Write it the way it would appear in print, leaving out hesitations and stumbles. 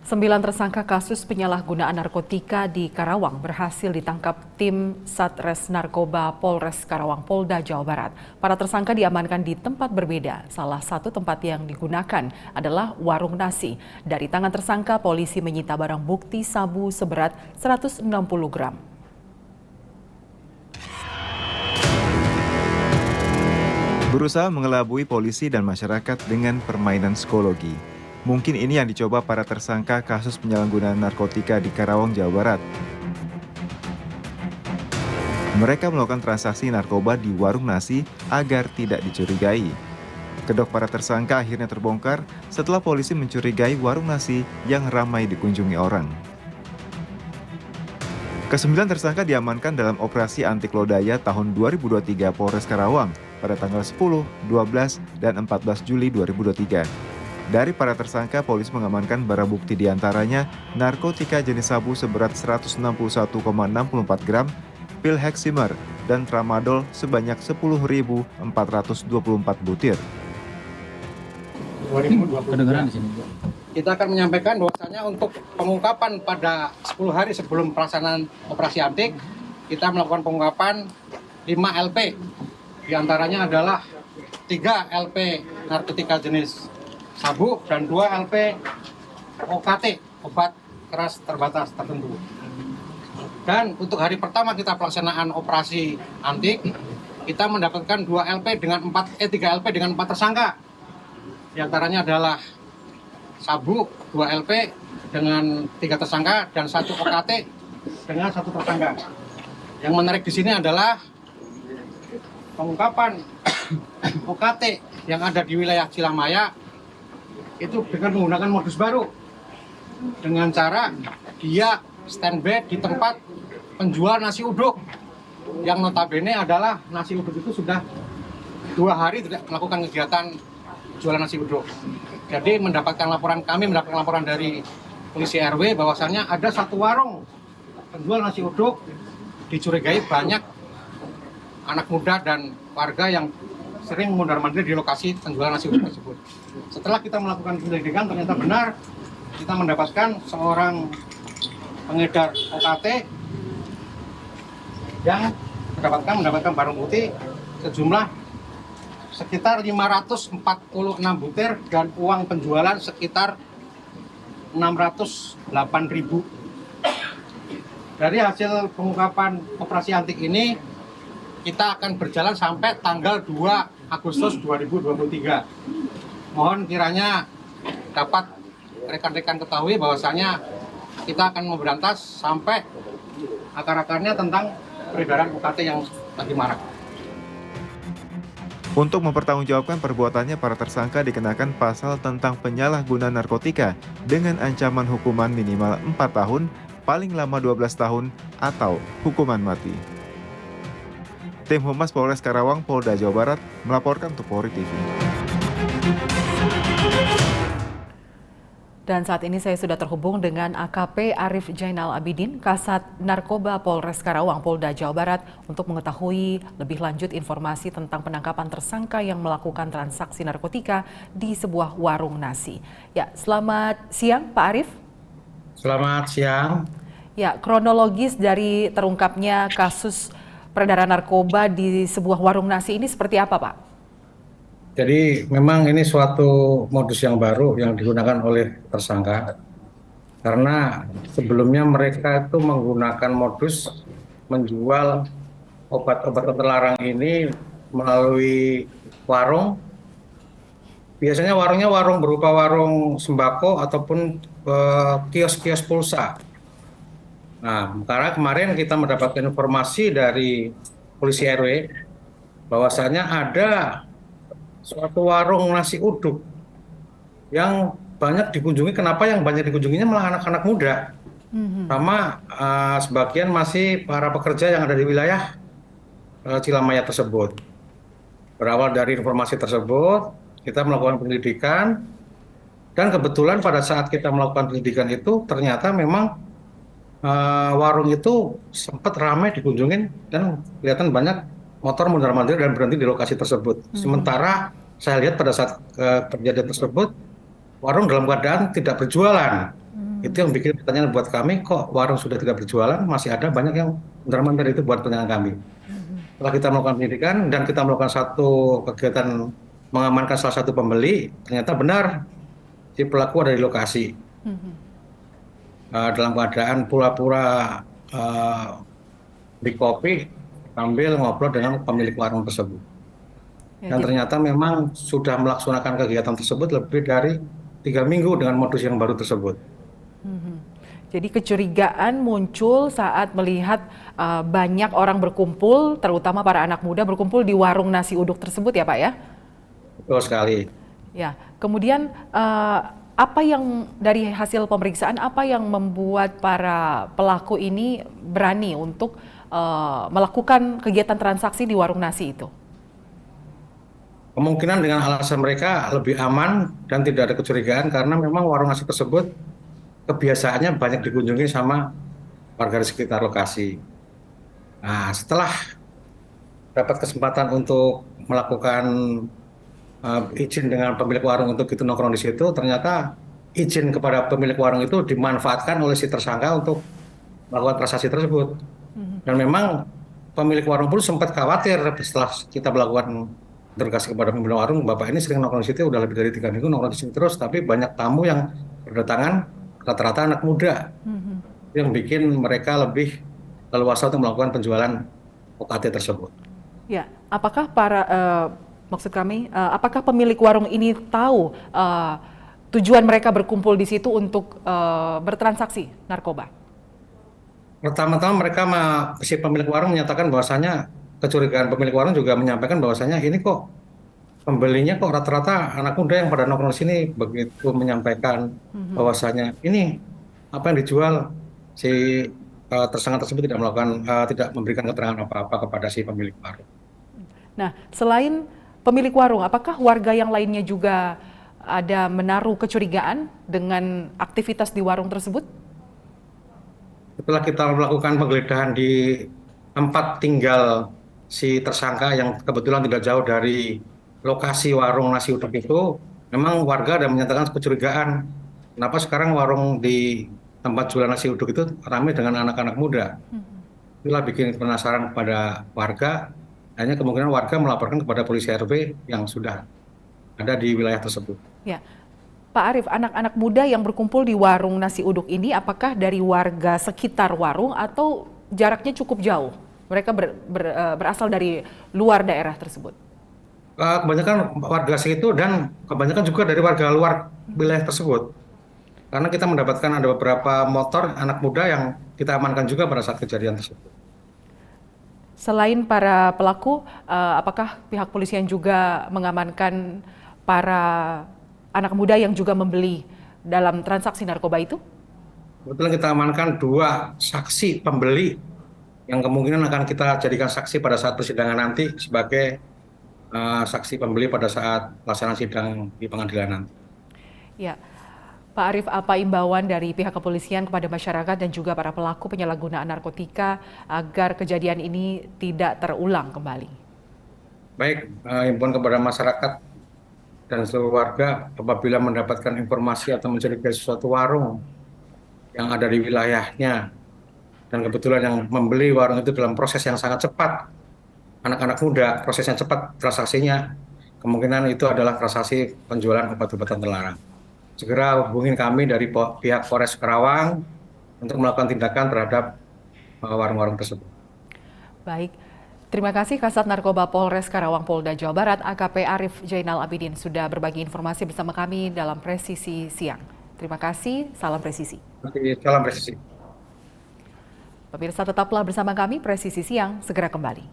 9 tersangka kasus penyalahgunaan narkotika di Karawang berhasil ditangkap tim Satres Narkoba Polres Karawang Polda Jawa Barat. Para tersangka diamankan di tempat berbeda. Salah satu tempat yang digunakan adalah warung nasi. Dari tangan tersangka, polisi menyita barang bukti sabu seberat 160 gram. Berusaha mengelabui polisi dan masyarakat dengan permainan psikologi. Mungkin ini yang dicoba para tersangka kasus penyalahgunaan narkotika di Karawang, Jawa Barat. Mereka melakukan transaksi narkoba di warung nasi agar tidak dicurigai. Kedok para tersangka akhirnya terbongkar setelah polisi mencurigai warung nasi yang ramai dikunjungi orang. Kesembilan tersangka diamankan dalam operasi anti lodaya tahun 2023 Polres Karawang pada tanggal 10, 12, dan 14 Juli 2023. Dari para tersangka, polisi mengamankan barang bukti diantaranya narkotika jenis sabu seberat 161,64 gram, pil heximer, dan tramadol sebanyak 10.424 butir. Kedengeran di sini. Kita akan menyampaikan bahwasanya untuk pengungkapan pada 10 hari sebelum pelaksanaan operasi antik, kita melakukan pengungkapan 5 LP. Di antaranya adalah 3 LP narkotika jenis sabu dan 2 LP OKT, obat keras terbatas tertentu. Dan untuk hari pertama kita pelaksanaan operasi antik, kita mendapatkan 3 LP dengan 4 tersangka. Di antaranya adalah sabu 2 LP dengan 3 tersangka dan 1 OKT dengan 1 tersangka. Yang menarik di sini adalah pengungkapan OKT yang ada di wilayah Cilamaya itu dengan menggunakan modus baru, dengan cara dia standby di tempat penjual nasi uduk yang notabene adalah nasi uduk itu sudah 2 hari tidak melakukan kegiatan jualan nasi uduk. Jadi kami mendapatkan laporan dari polisi RW bahwasannya ada 1 warung penjual nasi uduk dicurigai banyak anak muda dan warga yang sering mondar-mandir di lokasi penjualan nasi uduk tersebut. Setelah kita melakukan penyelidikan, ternyata benar kita mendapatkan seorang pengedar OKT yang mendapatkan barang bukti sejumlah sekitar 546 butir dan uang penjualan sekitar 608.000. Dari hasil pengungkapan operasi antik ini, kita akan berjalan sampai tanggal 2 Agustus 2023. Mohon kiranya dapat rekan-rekan ketahui bahwasanya kita akan memberantas sampai akar-akarnya tentang peredaran UKT yang lagi marak. Untuk mempertanggungjawabkan perbuatannya, para tersangka dikenakan pasal tentang penyalahgunaan narkotika dengan ancaman hukuman minimal 4 tahun, paling lama 12 tahun, atau hukuman mati. Tim Humas Polres Karawang Polda Jawa Barat melaporkan untuk Polri TV. Dan saat ini saya sudah terhubung dengan AKP Arif Jainal Abidin, Kasat Narkoba Polres Karawang Polda Jawa Barat untuk mengetahui lebih lanjut informasi tentang penangkapan tersangka yang melakukan transaksi narkotika di sebuah warung nasi. Ya, selamat siang Pak Arif. Selamat siang. Ya, kronologis dari terungkapnya kasus peredaran narkoba di sebuah warung nasi ini seperti apa, Pak? Jadi memang ini suatu modus yang baru yang digunakan oleh tersangka. Karena sebelumnya mereka itu menggunakan modus menjual obat-obat terlarang ini melalui warung. Biasanya warungnya berupa warung sembako ataupun kios-kios pulsa. Nah, karena kemarin kita mendapatkan informasi dari polisi RW bahwasanya ada suatu warung nasi uduk yang banyak dikunjungi. Kenapa yang banyak dikunjunginya malah anak-anak muda? Sama sebagian masih para pekerja yang ada di wilayah Cilamaya tersebut. Berawal dari informasi tersebut, kita melakukan penyelidikan, dan kebetulan pada saat kita melakukan penyelidikan itu ternyata memang warung itu sempat ramai dikunjungin dan kelihatan banyak motor mondar-mandir dan berhenti di lokasi tersebut. Sementara saya lihat pada saat kejadian tersebut, warung dalam keadaan tidak berjualan. Itu yang bikin pertanyaan buat kami, kok warung sudah tidak berjualan, masih ada banyak yang mondar-mandir, itu buat pertanyaan kami. Setelah kita melakukan penyidikan dan kita melakukan satu kegiatan mengamankan salah satu pembeli, ternyata benar si pelaku ada di lokasi. Dalam keadaan pura-pura beli kopi sambil ngobrol dengan pemilik warung tersebut. Ya, Dan ternyata memang sudah melaksanakan kegiatan tersebut lebih dari 3 minggu dengan modus yang baru tersebut. jadi kecurigaan muncul saat melihat banyak orang berkumpul, terutama para anak muda berkumpul di warung nasi uduk tersebut ya Pak ya? Betul sekali. Ya, kemudian apa yang dari hasil pemeriksaan, apa yang membuat para pelaku ini berani untuk melakukan kegiatan transaksi di warung nasi itu? Kemungkinan dengan alasan mereka lebih aman dan tidak ada kecurigaan karena memang warung nasi tersebut kebiasaannya banyak dikunjungi sama warga di sekitar lokasi. Nah, setelah dapat kesempatan untuk melakukan izin dengan pemilik warung untuk itu nongkrong di situ, ternyata izin kepada pemilik warung itu dimanfaatkan oleh si tersangka untuk melakukan transaksi tersebut. Dan memang pemilik warung pun sempat khawatir setelah kita melakukan interogasi kepada pemilik warung, Bapak ini sering nongkrong di situ, udah lebih dari 3 minggu nongkrong di sini terus, tapi banyak tamu yang berdatangan rata-rata anak muda, yang bikin mereka lebih leluasa untuk melakukan penjualan OKT tersebut. Ya, apakah apakah pemilik warung ini tahu tujuan mereka berkumpul di situ untuk bertransaksi narkoba? Pertama-tama si pemilik warung menyatakan bahwasanya kecurigaan pemilik warung juga menyampaikan bahwasanya ini kok pembelinya kok rata-rata anak muda yang pada nongkrong di sini, begitu menyampaikan bahwasanya ini apa yang dijual, si tersangka tersebut tidak memberikan keterangan apa-apa kepada si pemilik warung. Nah, selain pemilik warung, apakah warga yang lainnya juga ada menaruh kecurigaan dengan aktivitas di warung tersebut? Setelah kita melakukan penggeledahan di tempat tinggal si tersangka yang kebetulan tidak jauh dari lokasi warung nasi uduk itu, memang warga ada menyatakan kecurigaan. Kenapa sekarang warung di tempat jualan nasi uduk itu ramai dengan anak-anak muda? Itulah bikin penasaran kepada warga. Hanya kemungkinan warga melaporkan kepada polisi RW yang sudah ada di wilayah tersebut. Ya, Pak Arief, anak-anak muda yang berkumpul di warung nasi uduk ini apakah dari warga sekitar warung atau jaraknya cukup jauh? Mereka berasal dari luar daerah tersebut? Kebanyakan warga segitu dan kebanyakan juga dari warga luar wilayah tersebut. Karena kita mendapatkan ada beberapa motor anak muda yang kita amankan juga pada saat kejadian tersebut. Selain para pelaku, apakah pihak polisian juga mengamankan para anak muda yang juga membeli dalam transaksi narkoba itu? Kebetulan kita amankan 2 saksi pembeli yang kemungkinan akan kita jadikan saksi pada saat persidangan nanti sebagai saksi pembeli pada saat pelaksanaan sidang di pengadilan nanti. Ya, Pak Arief, apa imbauan dari pihak kepolisian kepada masyarakat dan juga para pelaku penyalahgunaan narkotika agar kejadian ini tidak terulang kembali? Baik, himbauan kepada masyarakat dan seluruh warga apabila mendapatkan informasi atau mencurigai sesuatu warung yang ada di wilayahnya dan kebetulan yang membeli warung itu dalam proses yang sangat cepat, anak-anak muda prosesnya cepat transaksinya, kemungkinan itu adalah transaksi penjualan obat-obatan terlarang. Segera hubungin kami dari pihak Polres Karawang untuk melakukan tindakan terhadap warung-warung tersebut. Baik, terima kasih Kasat Narkoba Polres Karawang Polda Jawa Barat AKP Arief Jainal Abidin sudah berbagi informasi bersama kami dalam Presisi Siang. Terima kasih, salam presisi. Salam presisi. Pemirsa tetaplah bersama kami, Presisi Siang segera kembali.